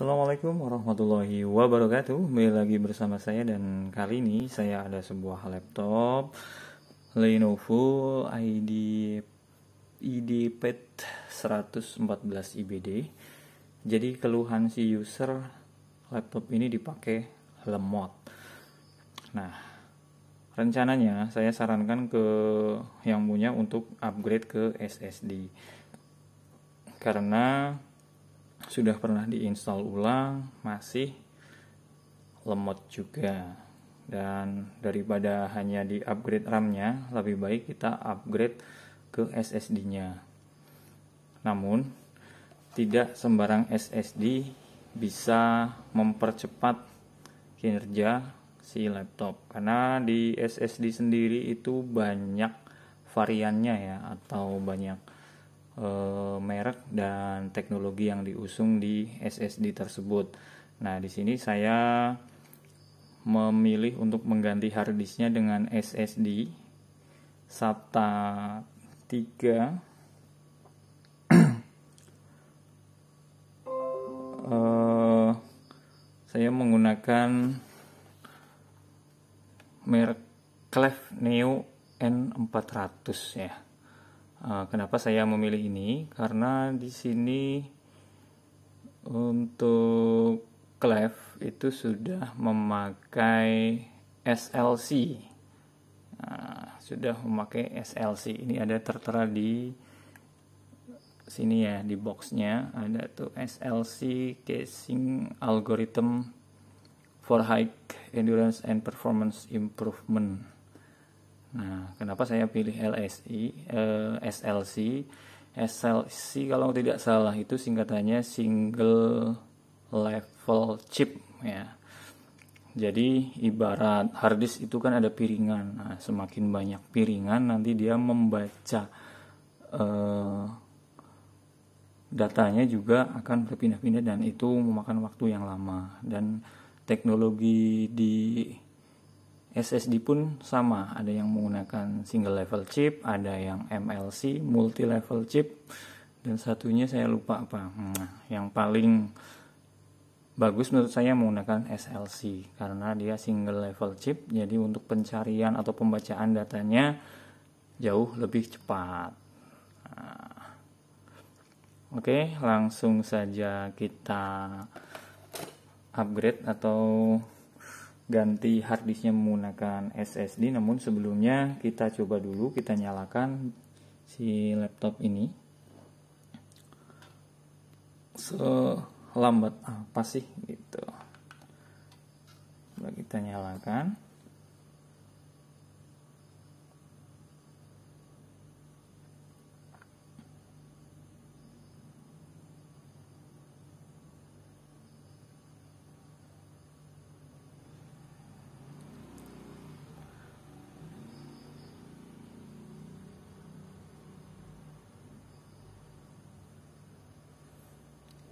Assalamualaikum warahmatullahi wabarakatuh. Kembali lagi bersama saya, dan kali ini saya ada sebuah laptop Lenovo IdeaPad 114 IBD. Jadi keluhan si user, laptop ini dipakai lemot. Nah, rencananya saya sarankan ke yang punya untuk upgrade ke SSD, karena sudah pernah diinstal ulang masih lemot juga. Dan daripada hanya di upgrade RAM-nya, lebih baik kita upgrade ke SSD-nya. Namun tidak sembarang SSD bisa mempercepat kinerja si laptop, karena di SSD sendiri itu banyak variannya ya, atau banyak merek dan teknologi yang diusung di SSD tersebut. Nah, di sini saya memilih untuk mengganti harddisknya dengan SSD SATA 3 saya menggunakan merek Clef Neo N400 ya. Kenapa saya memilih ini? Karena di sini untuk Clef itu sudah memakai SLC. Sudah memakai SLC. Ini ada tertera di sini ya, di boxnya ada tuh SLC Caching Algorithm for High Endurance and Performance Improvement. Nah, kenapa saya pilih SLC? SLC kalau tidak salah itu singkatannya Single Level Chip ya. Jadi ibarat harddisk itu kan ada piringan. Nah, semakin banyak piringan nanti dia membaca datanya juga akan berpindah-pindah, dan itu memakan waktu yang lama. Dan teknologi di SSD pun sama, ada yang menggunakan single level chip, ada yang MLC, multi level chip, dan satunya saya lupa apa. Yang paling bagus menurut saya menggunakan SLC, karena dia single level chip, jadi untuk pencarian atau pembacaan datanya jauh lebih cepat. Oke, langsung saja kita upgrade atau ganti harddisknya menggunakan SSD. Namun sebelumnya kita coba dulu, kita nyalakan si laptop ini. Selambat apa sih gitu. Coba kita nyalakan.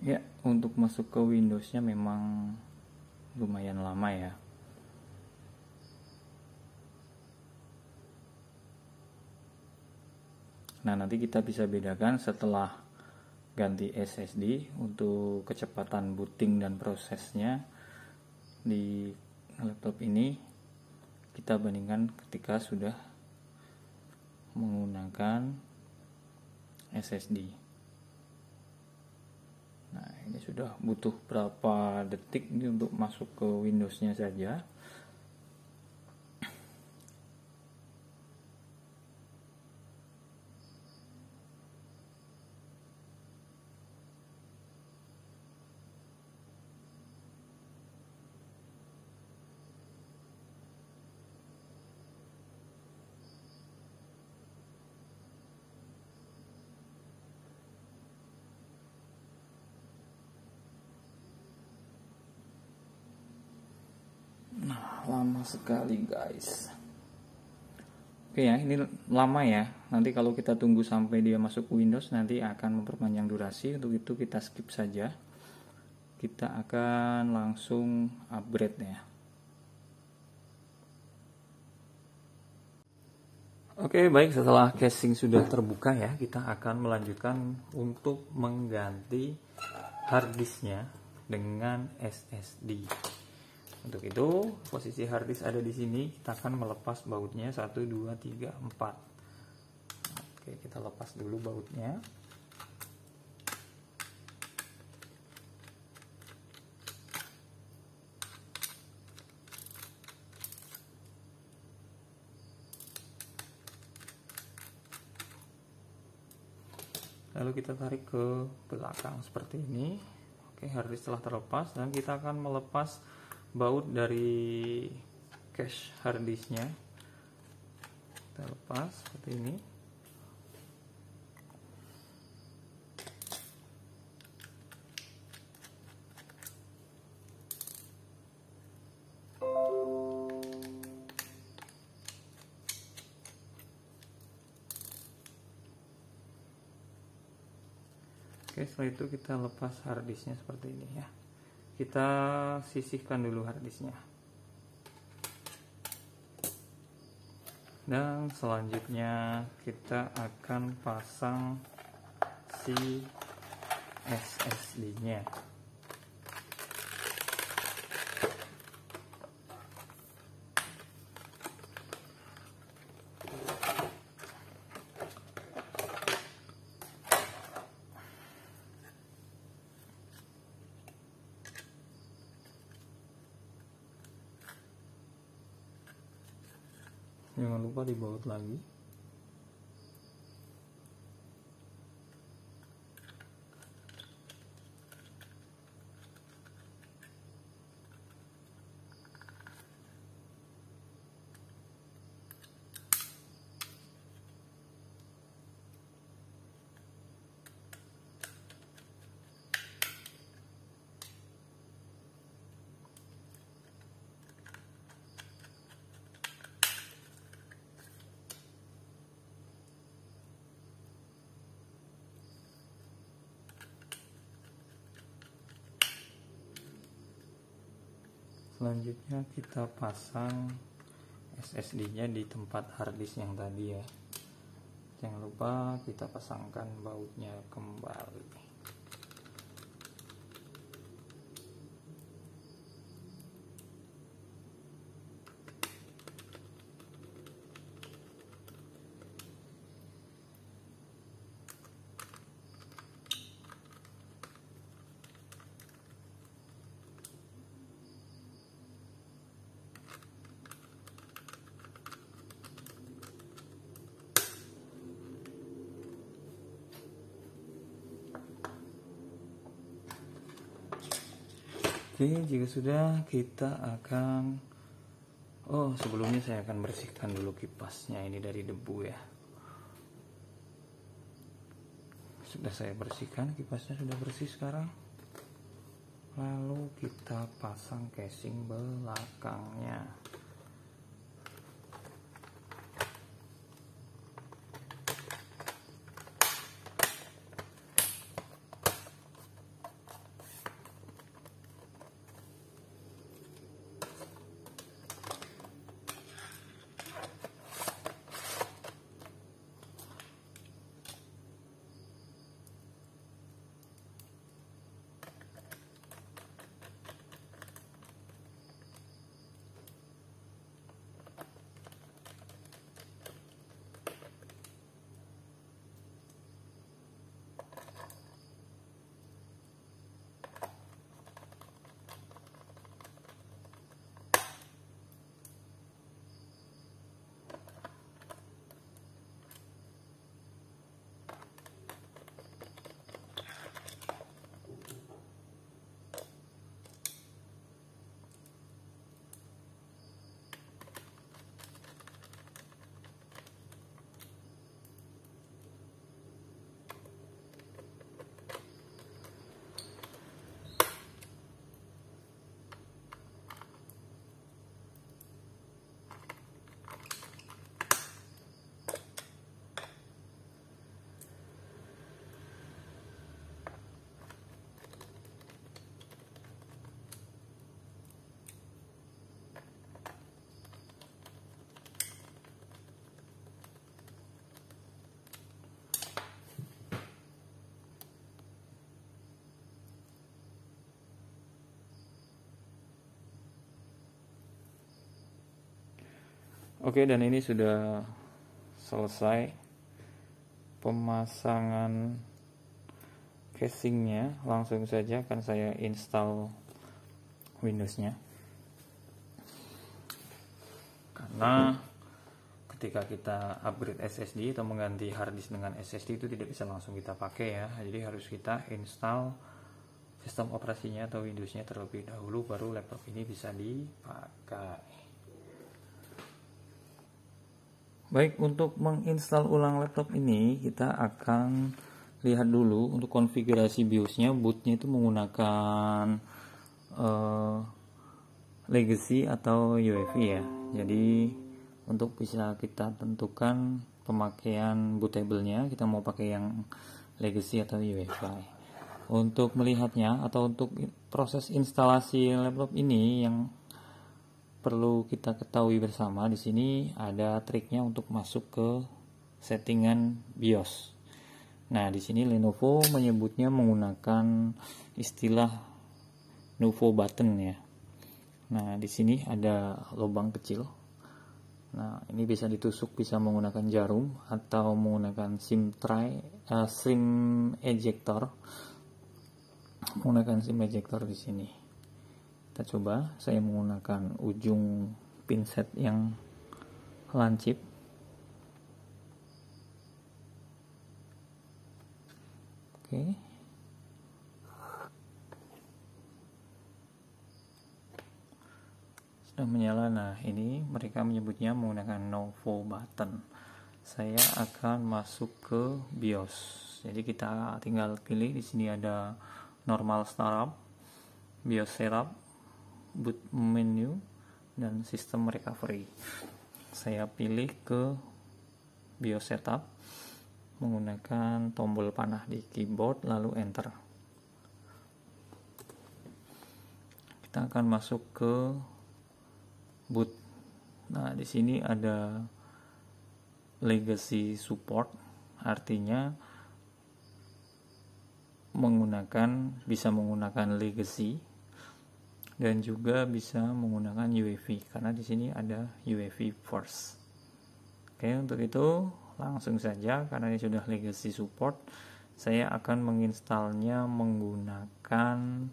Ya, untuk masuk ke Windows-nya memang lumayan lama ya. Nah, nanti kita bisa bedakan setelah ganti SSD untuk kecepatan booting dan prosesnya di laptop ini, kita bandingkan ketika sudah menggunakan SSD. Nah, ini sudah butuh berapa detik ini untuk masuk ke Windows-nya saja. Lama sekali guys. Oke ya, ini lama ya. Nanti kalau kita tunggu sampai dia masuk Windows, nanti akan memperpanjang durasi. Untuk itu kita skip saja. Kita akan langsung upgrade ya. Oke, baik, setelah casing sudah terbuka ya, kita akan melanjutkan untuk mengganti harddisknya. dengan SSD. Untuk itu, posisi hard disk ada di sini. Kita akan melepas bautnya 1, 2, 3, 4. Oke, kita lepas dulu bautnya. Lalu kita tarik ke belakang seperti ini. Oke, hard disk telah terlepas dan kita akan melepas baut dari cache hard disknya. Kita lepas seperti ini. Oke, setelah itu kita lepas hard disknya seperti ini ya. Kita sisihkan dulu hard disknya. Dan selanjutnya kita akan pasang si SSD-nya. Jangan lupa dibaut lagi. Selanjutnya kita pasang SSD-nya di tempat hard disk yang tadi ya. Jangan lupa kita pasangkan bautnya kembali. Oke, jika sudah kita akan sebelumnya saya akan bersihkan dulu kipasnya ini dari debu ya. Sudah saya bersihkan, kipasnya sudah bersih sekarang. Lalu kita pasang casing belakangnya. Oke, dan ini sudah selesai pemasangan casingnya. Langsung saja akan saya install Windowsnya, karena ketika kita upgrade SSD atau mengganti hard disk dengan SSD itu tidak bisa langsung kita pakai ya. Jadi harus kita install sistem operasinya atau Windowsnya terlebih dahulu, baru laptop ini bisa dipakai. Baik, untuk menginstal ulang laptop ini kita akan lihat dulu untuk konfigurasi BIOS-nya. Bootnya itu menggunakan legacy atau UEFI ya. Jadi untuk bisa kita tentukan pemakaian bootable-nya, kita mau pakai yang legacy atau UEFI. Untuk melihatnya atau untuk proses instalasi laptop ini yang perlu kita ketahui bersama, di sini ada triknya untuk masuk ke settingan BIOS. Nah, di sini Lenovo menyebutnya menggunakan istilah Nouveau button ya. Nah, di sini ada lubang kecil. Nah, ini bisa ditusuk, bisa menggunakan jarum atau menggunakan SIM ejector. Menggunakan SIM ejector di sini. Kita coba, saya menggunakan ujung pinset yang lancip. Oke. Sudah menyala. Nah, ini mereka menyebutnya menggunakan Nouveau button. Saya akan masuk ke BIOS. Jadi kita tinggal pilih, di sini ada normal startup, BIOS setup, boot menu, dan sistem recovery. Saya pilih ke BIOS setup menggunakan tombol panah di keyboard lalu enter. Kita akan masuk ke boot. Nah, di sini ada legacy support, artinya bisa menggunakan legacy dan juga bisa menggunakan UEFI, karena di sini ada UEFI first. Oke, untuk itu langsung saja, karena ini sudah legacy support, saya akan menginstalnya menggunakan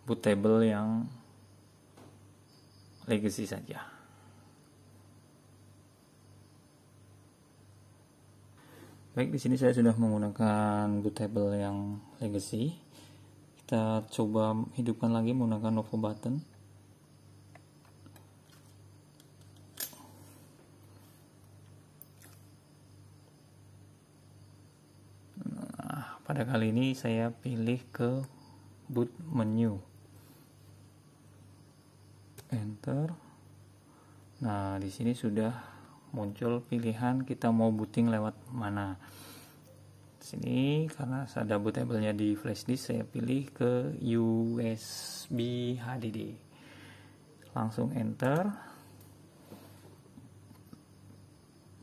bootable yang legacy saja. Baik, di sini saya sudah menggunakan bootable yang legacy. Kita coba hidupkan lagi menggunakan Nouveau button. Nah, pada kali ini saya pilih ke boot menu. Enter. Nah, di sini sudah muncul pilihan kita mau booting lewat mana. Di sini karena ada bootable-nya di flash disk, saya pilih ke USB HDD. Langsung enter.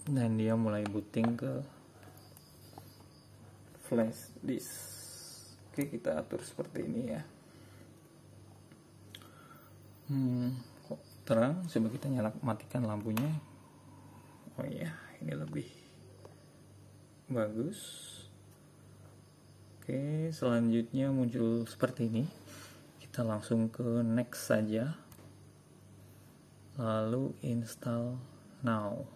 Dan dia mulai booting ke flash disk. Oke, kita atur seperti ini ya. Kok terang? Coba kita matikan lampunya. Oh iya, ini lebih bagus. Oke, selanjutnya muncul seperti ini. Kita langsung ke next saja. Lalu install now.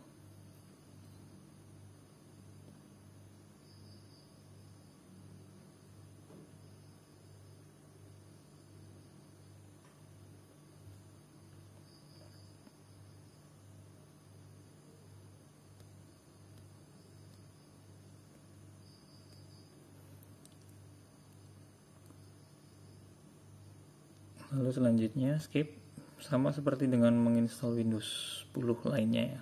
Lalu selanjutnya skip, sama seperti dengan menginstal Windows 10 lainnya ya.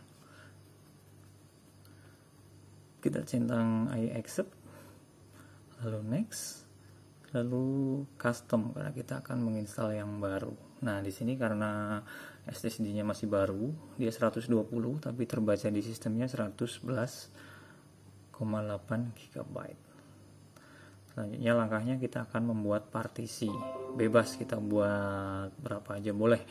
Kita centang I accept, lalu next, lalu custom karena kita akan menginstal yang baru. Nah, di sini karena SSD-nya masih baru, dia 120 tapi terbaca di sistemnya 111,8 GB. Selanjutnya langkahnya kita akan membuat partisi. Bebas kita buat berapa aja boleh.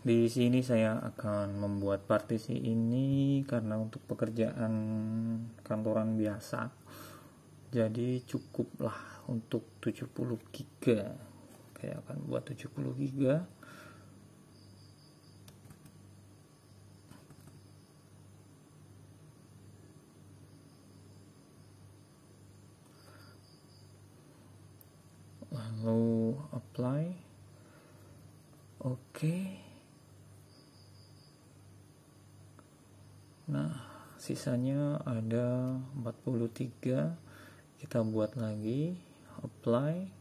Di sini saya akan membuat partisi ini karena untuk pekerjaan kantoran biasa. Jadi cukuplah untuk 70 GB. Saya akan buat 70 GB. Lalu apply. Oke. Nah, sisanya ada 43. Kita buat lagi, apply.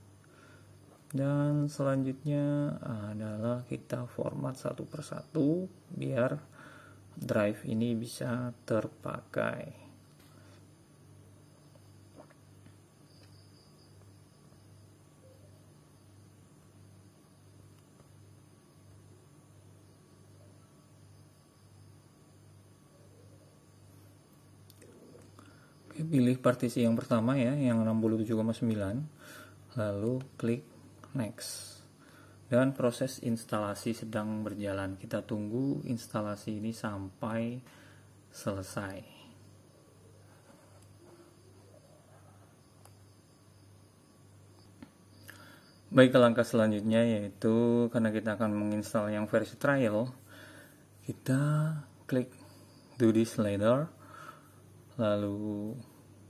Dan selanjutnya adalah kita format satu persatu biar drive ini bisa terpakai. Pilih partisi yang pertama ya, yang 67,9, lalu klik next. Dan proses instalasi sedang berjalan. Kita tunggu instalasi ini sampai selesai. Baik, langkah selanjutnya yaitu karena kita akan menginstal yang versi trial, kita klik do this later, lalu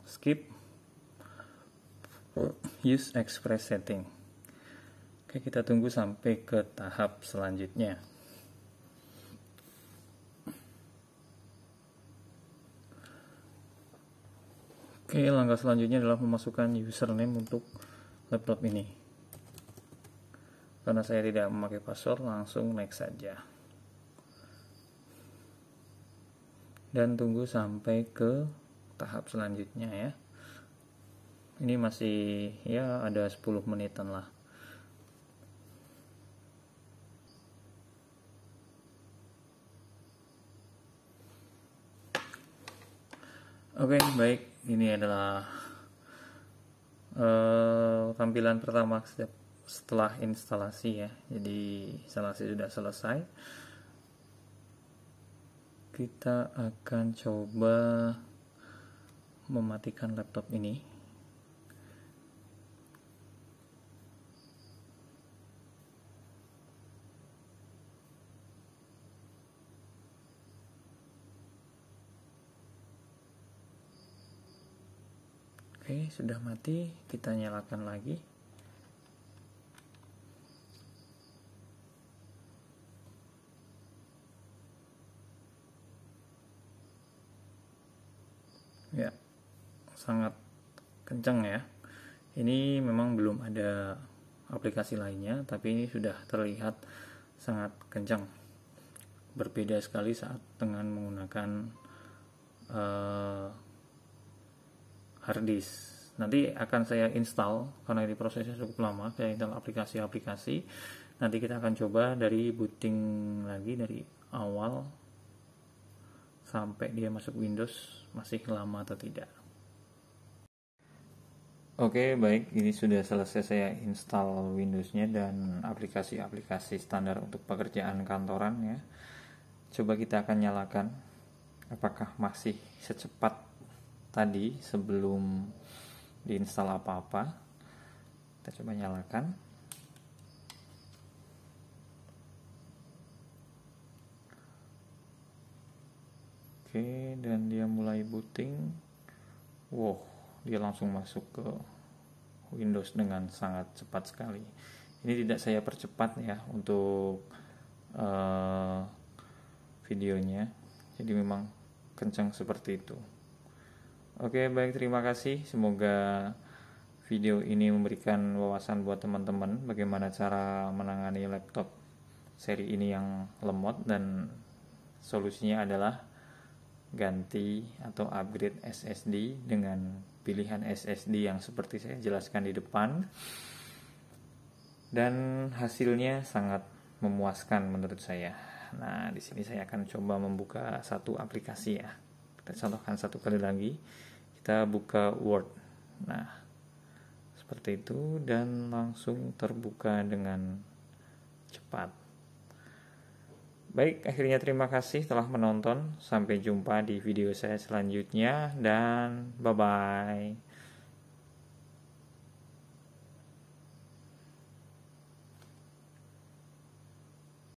skip use express setting. Oke, kita tunggu sampai ke tahap selanjutnya. Oke, langkah selanjutnya adalah memasukkan username untuk laptop ini. Karena saya tidak memakai password, langsung next saja. Dan tunggu sampai ke tahap selanjutnya ya. Ini masih ya ada 10 menitan lah. Oke, baik, ini adalah tampilan pertama setelah instalasi ya. Jadi instalasi sudah selesai. Kita akan coba mematikan laptop ini. Oke, sudah mati. Kita nyalakan lagi. Ya, sangat kencang ya. Ini memang belum ada aplikasi lainnya, tapi ini sudah terlihat sangat kencang. Berbeda sekali saat dengan menggunakan hard disk. Nanti akan saya install karena ini prosesnya cukup lama. Saya install aplikasi-aplikasi. Nanti kita akan coba dari booting lagi dari awal sampai dia masuk Windows masih lama atau tidak. Oke, baik, ini sudah selesai saya install Windows-nya dan aplikasi-aplikasi standar untuk pekerjaan kantoran ya. Coba kita akan nyalakan apakah masih secepat tadi sebelum diinstal apa-apa. Kita coba nyalakan. Oke, dan dia mulai booting. Wow, dia langsung masuk ke Windows dengan sangat cepat sekali. Ini tidak saya percepat ya untuk videonya, jadi memang kencang seperti itu. Oke, baik, terima kasih. Semoga video ini memberikan wawasan buat teman-teman bagaimana cara menangani laptop seri ini yang lemot, dan solusinya adalah ganti atau upgrade SSD dengan pilihan SSD yang seperti saya jelaskan di depan, dan hasilnya sangat memuaskan menurut saya. Nah, di sini saya akan coba membuka satu aplikasi ya. Kita contohkan satu kali lagi. Kita buka Word. Nah, seperti itu dan langsung terbuka dengan cepat. Baik, akhirnya terima kasih telah menonton. Sampai jumpa di video saya selanjutnya dan bye-bye.